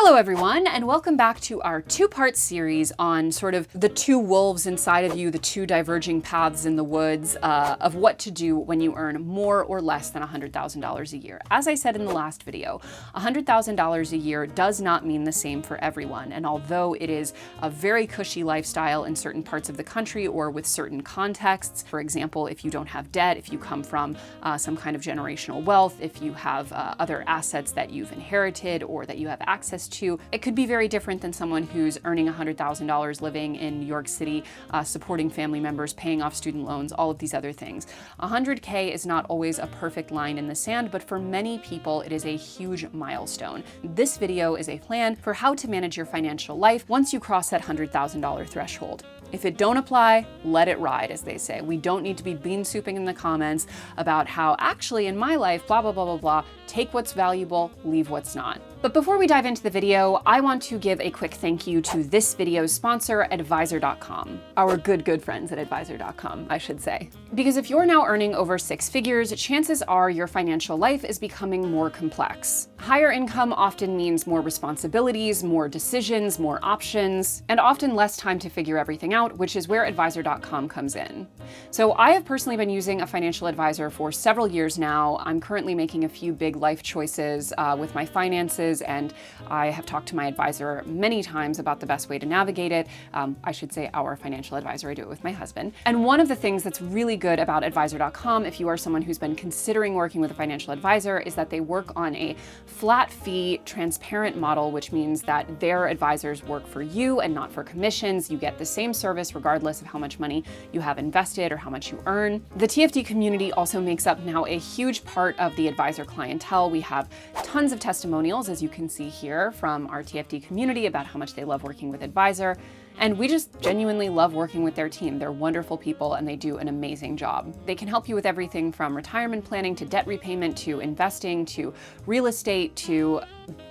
Hello everyone, and welcome back to our two-part series on sort of the two wolves inside of you, the two diverging paths in the woods of what to do when you earn more or less than $100,000 a year. As I said in the last video, $100,000 a year does not mean the same for everyone, and although it is a very cushy lifestyle in certain parts of the country or with certain contexts, for example, if you don't have debt, if you come from some kind of generational wealth, if you have other assets that you've inherited or that you have access to, it could be very different than someone who's earning $100,000 living in New York City, supporting family members, paying off student loans, all of these other things. 100K is not always a perfect line in the sand, but for many people, it is a huge milestone. This video is a plan for how to manage your financial life once you cross that $100,000 threshold. If it don't apply, let it ride, as they say. We don't need to be bean souping in the comments about how actually in my life, blah, blah, blah, blah, blah, take what's valuable, leave what's not. But before we dive into the video, I want to give a quick thank you to this video's sponsor, Advisor.com. Our good friends at Advisor.com, I should say. Because if you're now earning over six figures, chances are your financial life is becoming more complex. Higher income often means more responsibilities, more decisions, more options, and often less time to figure everything out, which is where Advisor.com comes in. So I have personally been using a financial advisor for several years now. I'm currently making a few big life choices with my finances, and I have talked to my advisor many times about the best way to navigate it. I should say our financial advisor, I do it with my husband. And one of the things that's really good about Advisor.com, if you are someone who's been considering working with a financial advisor, is that they work on a flat fee, transparent model, which means that their advisors work for you and not for commissions. You get the same service regardless of how much money you have invested or how much you earn. The TFD community also makes up now a huge part of the advisor clientele. We have tons of testimonials, as you can see here, from our TFD community about how much they love working with Advisor. And we just genuinely love working with their team. They're wonderful people and they do an amazing job. They can help you with everything from retirement planning to debt repayment to investing to real estate to,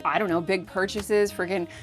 I don't know, big purchases.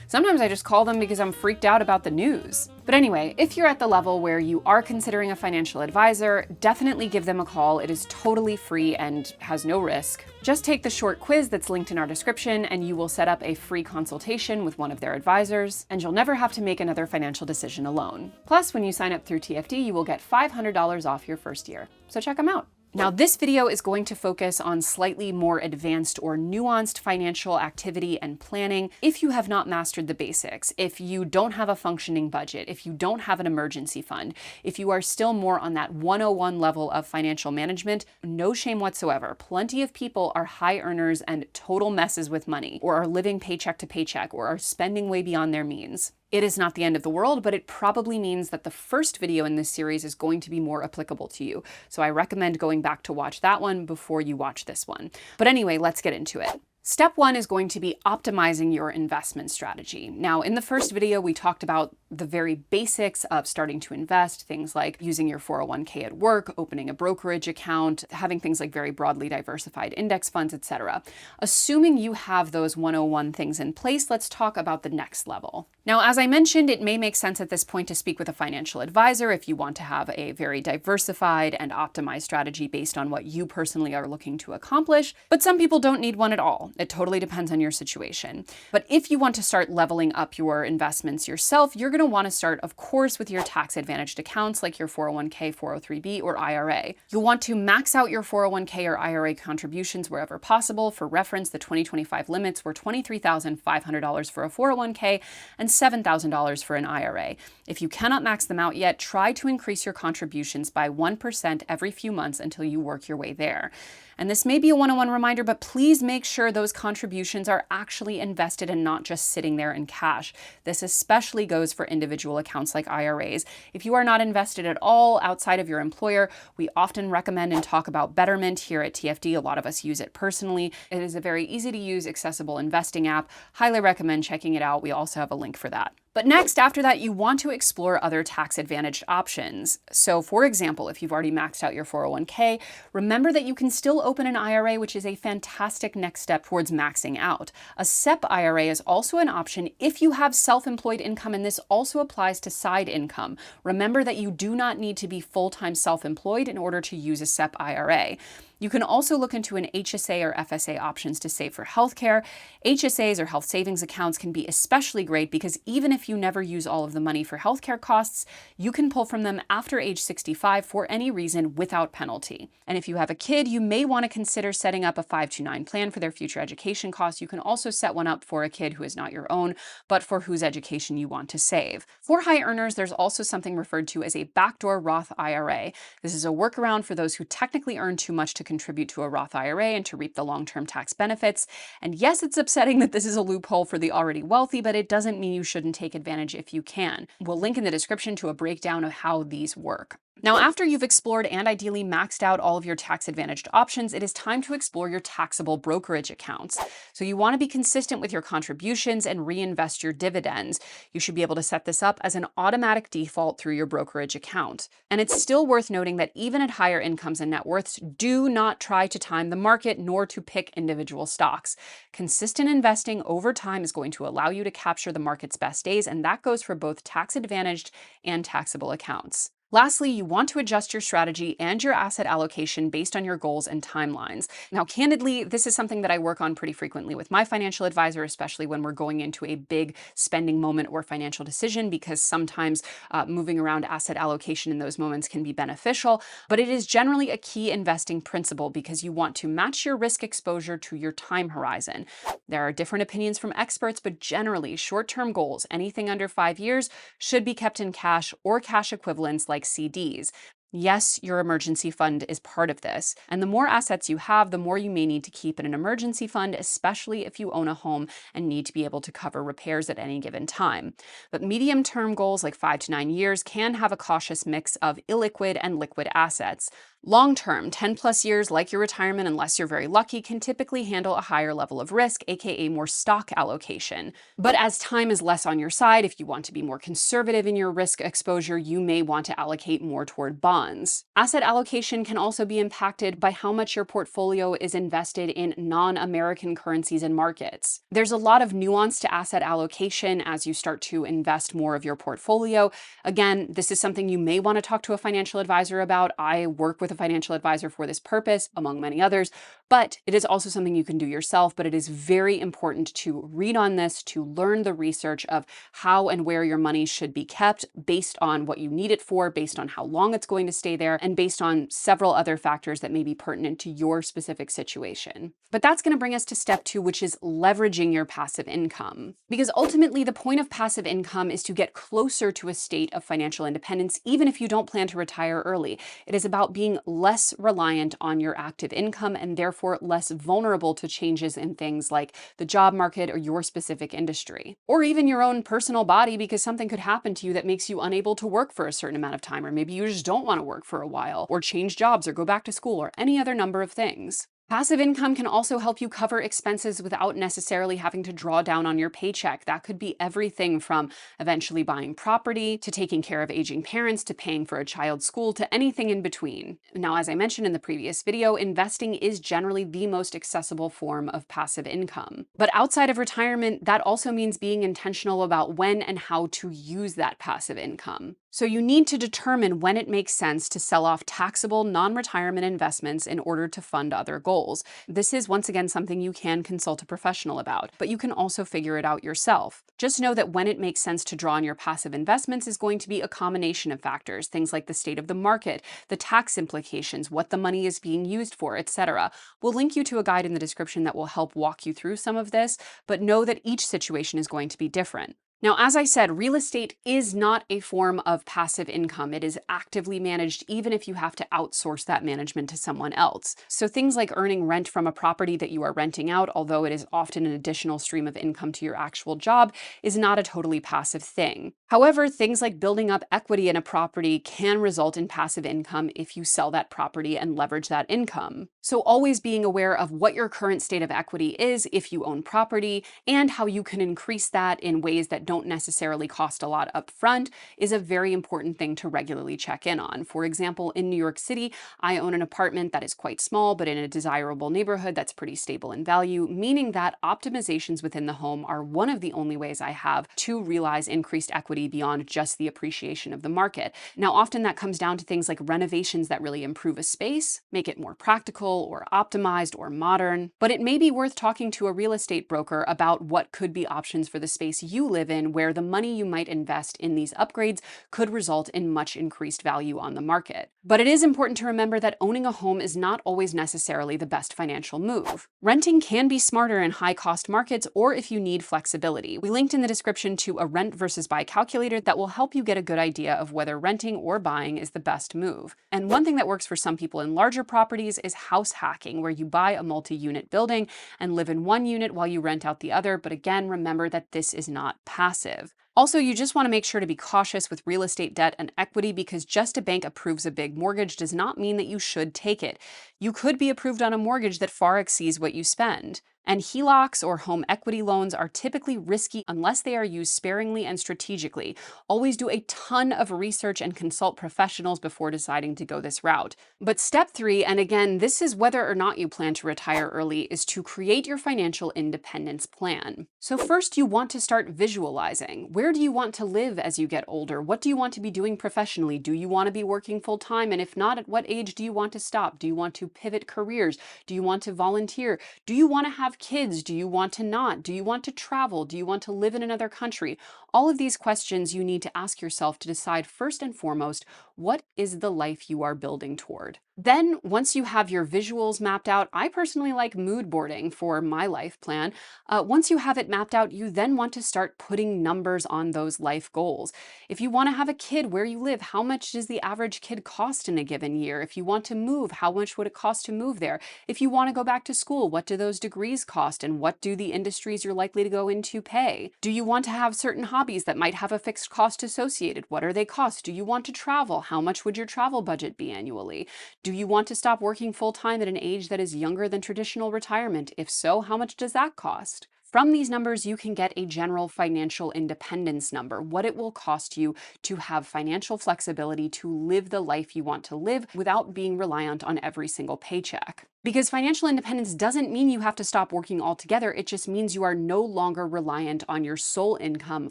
Sometimes I just call them because I'm freaked out about the news. But anyway, if you're at the level where you are considering a financial advisor, definitely give them a call. It is totally free and has no risk. Just take the short quiz that's linked in our description and you will set up a free consultation with one of their advisors, and you'll never have to make another financial decision alone. Plus, when you sign up through TFD, you will get $500 off your first year. So check them out. Now, this video is going to focus on slightly more advanced or nuanced financial activity and planning. If you have not mastered the basics, if you don't have a functioning budget, if you don't have an emergency fund, if you are still more on that 101 level of financial management, no shame whatsoever. Plenty of people are high earners and total messes with money, or are living paycheck to paycheck, or are spending way beyond their means. It is not the end of the world, but it probably means that the first video in this series is going to be more applicable to you. So I recommend going back to watch that one before you watch this one. But anyway, let's get into it. Step one is going to be optimizing your investment strategy. Now, in the first video, we talked about the very basics of starting to invest, things like using your 401k at work, opening a brokerage account, having things like very broadly diversified index funds, etc. Assuming you have those 101 things in place, let's talk about the next level. Now, as I mentioned, it may make sense at this point to speak with a financial advisor if you want to have a very diversified and optimized strategy based on what you personally are looking to accomplish, but some people don't need one at all. It totally depends on your situation. But if you want to start leveling up your investments yourself, you're going to want to start, of course, with your tax-advantaged accounts like your 401k, 403b, or IRA. You'll want to max out your 401k or IRA contributions wherever possible. For reference, the 2025 limits were $23,500 for a 401k and $7,000 for an IRA. If you cannot max them out yet, try to increase your contributions by 1% every few months until you work your way there. And this may be a one-on-one reminder, but please make sure those contributions are actually invested and not just sitting there in cash. This especially goes for individual accounts like IRAs. If you are not invested at all outside of your employer, we often recommend and talk about Betterment here at TFD. A lot of us use it personally. It is a very easy to use, accessible investing app. Highly recommend checking it out. We also have a link for that. But next, after that, you want to explore other tax-advantaged options. So for example, if you've already maxed out your 401k, remember that you can still open an IRA, which is a fantastic next step towards maxing out. A SEP IRA is also an option if you have self-employed income, and this also applies to side income. Remember that you do not need to be full-time self-employed in order to use a SEP IRA. You can also look into an HSA or FSA options to save for healthcare. HSAs or health savings accounts can be especially great because even if you never use all of the money for healthcare costs, you can pull from them after age 65 for any reason without penalty. And if you have a kid, you may want to consider setting up a 529 plan for their future education costs. You can also set one up for a kid who is not your own, but for whose education you want to save. For high earners, there's also something referred to as a backdoor Roth IRA. This is a workaround for those who technically earn too much to contribute to a Roth IRA and to reap the long-term tax benefits. And yes, it's upsetting that this is a loophole for the already wealthy, but it doesn't mean you shouldn't take advantage if you can. We'll link in the description to a breakdown of how these work. Now, after you've explored and ideally maxed out all of your tax-advantaged options, it is time to explore your taxable brokerage accounts. So you want to be consistent with your contributions and reinvest your dividends. You should be able to set this up as an automatic default through your brokerage account. And it's still worth noting that even at higher incomes and net worths, do not try to time the market nor to pick individual stocks. Consistent investing over time is going to allow you to capture the market's best days, and that goes for both tax-advantaged and taxable accounts. Lastly, you want to adjust your strategy and your asset allocation based on your goals and timelines. Now, candidly, this is something that I work on pretty frequently with my financial advisor, especially when we're going into a big spending moment or financial decision, because sometimes moving around asset allocation in those moments can be beneficial. But it is generally a key investing principle because you want to match your risk exposure to your time horizon. There are different opinions from experts, but generally, short-term goals, anything under 5 years, should be kept in cash or cash equivalents like CDs. Yes, your emergency fund is part of this. And the more assets you have, the more you may need to keep in an emergency fund, especially if you own a home and need to be able to cover repairs at any given time. But medium-term goals like 5 to 9 years can have a cautious mix of illiquid and liquid assets. Long-term, 10 plus years, like your retirement, unless you're very lucky, can typically handle a higher level of risk, aka more stock allocation. But as time is less on your side, if you want to be more conservative in your risk exposure, you may want to allocate more toward bonds. Asset allocation can also be impacted by how much your portfolio is invested in non-American currencies and markets. There's a lot of nuance to asset allocation as you start to invest more of your portfolio. Again, this is something you may want to talk to a financial advisor about. I work with a financial advisor for this purpose, among many others, but it is also something you can do yourself. But it is very important to read on this, to learn the research of how and where your money should be kept based on what you need it for, based on how long it's going to stay there, and based on several other factors that may be pertinent to your specific situation. But that's going to bring us to step 2, which is leveraging your passive income. Because ultimately, the point of passive income is to get closer to a state of financial independence, even if you don't plan to retire early. It is about being less reliant on your active income and therefore less vulnerable to changes in things like the job market or your specific industry, or even your own personal body, because something could happen to you that makes you unable to work for a certain amount of time, or maybe you just don't want to work for a while, or change jobs or go back to school, or any other number of things. Passive income can also help you cover expenses without necessarily having to draw down on your paycheck. That could be everything from eventually buying property, to taking care of aging parents, to paying for a child's school, to anything in between. Now, as I mentioned in the previous video, investing is generally the most accessible form of passive income. But outside of retirement, that also means being intentional about when and how to use that passive income. So you need to determine when it makes sense to sell off taxable non-retirement investments in order to fund other goals. This is, once again, something you can consult a professional about, but you can also figure it out yourself. Just know that when it makes sense to draw on your passive investments is going to be a combination of factors, things like the state of the market, the tax implications, what the money is being used for, etc. We'll link you to a guide in the description that will help walk you through some of this, but know that each situation is going to be different. Now, as I said, real estate is not a form of passive income. It is actively managed, even if you have to outsource that management to someone else. So things like earning rent from a property that you are renting out, although it is often an additional stream of income to your actual job, is not a totally passive thing. However, things like building up equity in a property can result in passive income if you sell that property and leverage that income. So always being aware of what your current state of equity is if you own property, and how you can increase that in ways that don't don't necessarily cost a lot up front is a very important thing to regularly check in on. For example, in New York City, I own an apartment that is quite small, but in a desirable neighborhood that's pretty stable in value, meaning that optimizations within the home are one of the only ways I have to realize increased equity beyond just the appreciation of the market. Now, often that comes down to things like renovations that really improve a space, make it more practical or optimized or modern, but it may be worth talking to a real estate broker about what could be options for the space you live in, where the money you might invest in these upgrades could result in much increased value on the market. But it is important to remember that owning a home is not always necessarily the best financial move. Renting can be smarter in high-cost markets or if you need flexibility. We linked in the description to a rent versus buy calculator that will help you get a good idea of whether renting or buying is the best move. And one thing that works for some people in larger properties is house hacking, where you buy a multi-unit building and live in one unit while you rent out the other. But again, remember that this is not passive. Also, you just want to make sure to be cautious with real estate debt and equity, because just a bank approves a big mortgage does not mean that you should take it. You could be approved on a mortgage that far exceeds what you spend. And HELOCs or home equity loans are typically risky unless they are used sparingly and strategically. Always do a ton of research and consult professionals before deciding to go this route. But step 3, and again, this is whether or not you plan to retire early, is to create your financial independence plan. So first, you want to start visualizing. Where do you want to live as you get older? What do you want to be doing professionally? Do you want to be working full time? And if not, at what age do you want to stop? Do you want to pivot careers? Do you want to volunteer? Do you want to have kids? Do you want to not? Do you want to travel? Do you want to live in another country? All of these questions you need to ask yourself to decide first and foremost, what is the life you are building toward? Then, once you have your visuals mapped out, I personally like mood boarding for my life plan. Once you have it mapped out, you then want to start putting numbers on those life goals. If you want to have a kid, where you live, how much does the average kid cost in a given year? If you want to move, how much would it cost to move there? If you want to go back to school, what do those degrees cost, and what do the industries you're likely to go into pay? Do you want to have certain hobbies that might have a fixed cost associated? What are they cost? Do you want to travel? How much would your travel budget be annually? Do you want to stop working full-time at an age that is younger than traditional retirement? If so, how much does that cost? From these numbers, you can get a general financial independence number, what it will cost you to have financial flexibility to live the life you want to live without being reliant on every single paycheck. Because financial independence doesn't mean you have to stop working altogether, it just means you are no longer reliant on your sole income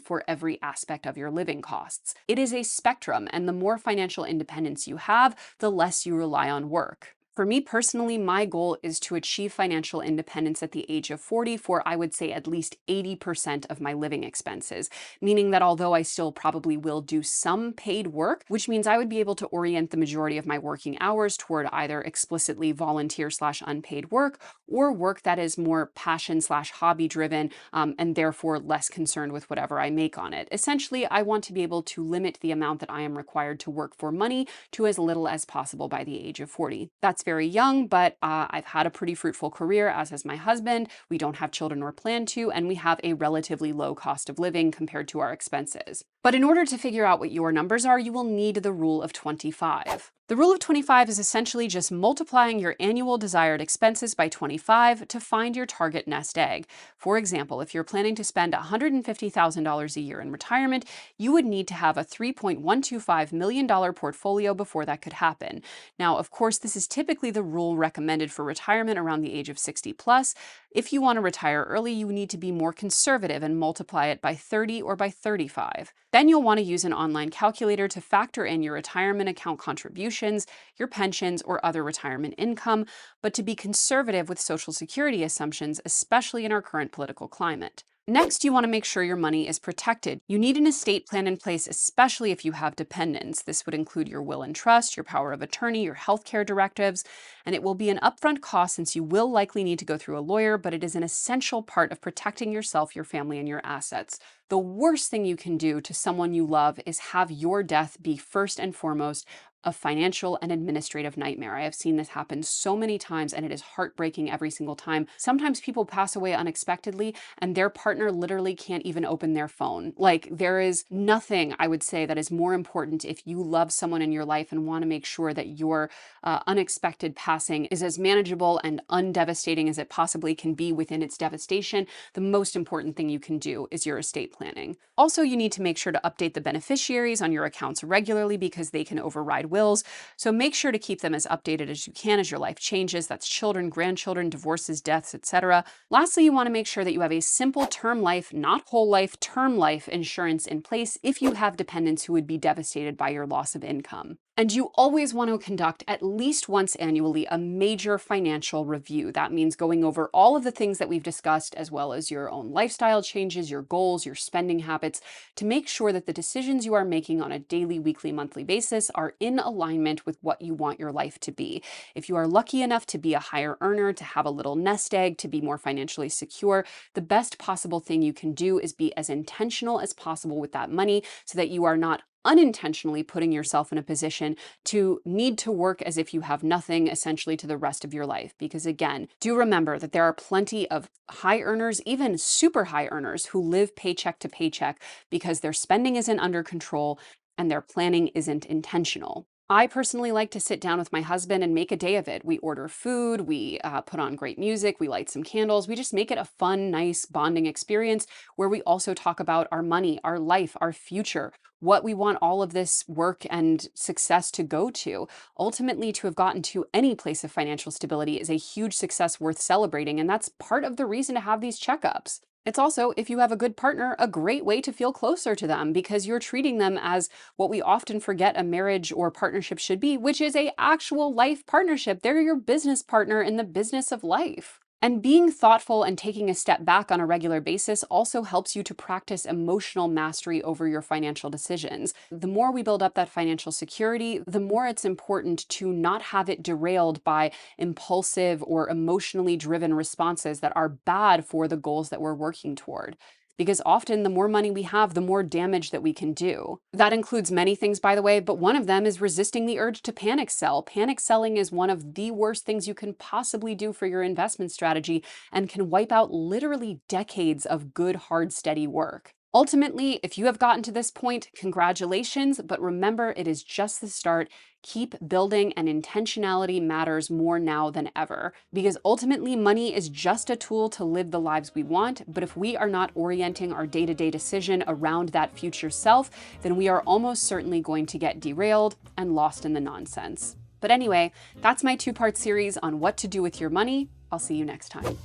for every aspect of your living costs. It is a spectrum, and the more financial independence you have, the less you rely on work. For me personally, my goal is to achieve financial independence at the age of 40 for, I would say, at least 80% of my living expenses, meaning that although I still probably will do some paid work, which means I would be able to orient the majority of my working hours toward either explicitly volunteer/unpaid work or work that is more passion/hobby driven, and therefore less concerned with whatever I make on it. Essentially, I want to be able to limit the amount that I am required to work for money to as little as possible by the age of 40. That's very young, but I've had a pretty fruitful career, as has my husband. We don't have children or plan to, and we have a relatively low cost of living compared to our expenses. But in order to figure out what your numbers are, you will need the rule of 25. The rule of 25 is essentially just multiplying your annual desired expenses by 25 to find your target nest egg. For example, if you're planning to spend $150,000 a year in retirement, you would need to have a $3.125 million portfolio before that could happen. Now, of course, this is typically the rule recommended for retirement around the age of 60 plus. If you want to retire early, you need to be more conservative and multiply it by 30 or by 35. Then you'll want to use an online calculator to factor in your retirement account contributions, your pensions, or other retirement income, but to be conservative with Social Security assumptions, especially in our current political climate. Next, you want to make sure your money is protected. You need an estate plan in place, especially if you have dependents. This would include your will and trust, your power of attorney, your healthcare directives, and it will be an upfront cost since you will likely need to go through a lawyer, but it is an essential part of protecting yourself, your family, and your assets. The worst thing you can do to someone you love is have your death be first and foremost a financial and administrative nightmare. I have seen this happen so many times, and it is heartbreaking every single time. Sometimes people pass away unexpectedly and their partner literally can't even open their phone. Like, there is nothing, I would say, that is more important if you love someone in your life and want to make sure that your unexpected passing is as manageable and undevastating as it possibly can be within its devastation. The most important thing you can do is your estate planning. Also, you need to make sure to update the beneficiaries on your accounts regularly because they can override wills. So make sure to keep them as updated as you can as your life changes. That's children, grandchildren, divorces, deaths, etc. Lastly, you want to make sure that you have a simple term life, not whole life, term life insurance in place if you have dependents who would be devastated by your loss of income. And you always want to conduct at least once annually a major financial review. That means going over all of the things that we've discussed, as well as your own lifestyle changes, your goals, your spending habits, to make sure that the decisions you are making on a daily, weekly, monthly basis are in alignment with what you want your life to be. If you are lucky enough to be a higher earner, to have a little nest egg, to be more financially secure, the best possible thing you can do is be as intentional as possible with that money so that you are not unintentionally putting yourself in a position to need to work as if you have nothing essentially to the rest of your life. Because again, do remember that there are plenty of high earners, even super high earners, who live paycheck to paycheck because their spending isn't under control and their planning isn't intentional. I personally like to sit down with my husband and make a day of it. We order food, we put on great music, we light some candles, we just make it a fun, nice bonding experience where we also talk about our money, our life, our future, what we want all of this work and success to go to. Ultimately, to have gotten to any place of financial stability is a huge success worth celebrating, and that's part of the reason to have these checkups. It's also, if you have a good partner, a great way to feel closer to them because you're treating them as what we often forget a marriage or partnership should be, which is a actual life partnership. They're your business partner in the business of life. And being thoughtful and taking a step back on a regular basis also helps you to practice emotional mastery over your financial decisions. The more we build up that financial security, the more it's important to not have it derailed by impulsive or emotionally driven responses that are bad for the goals that we're working toward. Because often the more money we have, the more damage that we can do. That includes many things, by the way, but one of them is resisting the urge to panic sell. Panic selling is one of the worst things you can possibly do for your investment strategy and can wipe out literally decades of good, hard, steady work. Ultimately, if you have gotten to this point, congratulations, but remember, it is just the start. Keep building, and intentionality matters more now than ever. Because ultimately, money is just a tool to live the lives we want, but if we are not orienting our day-to-day decision around that future self, then we are almost certainly going to get derailed and lost in the nonsense. But anyway, that's my two-part series on what to do with your money. I'll see you next time.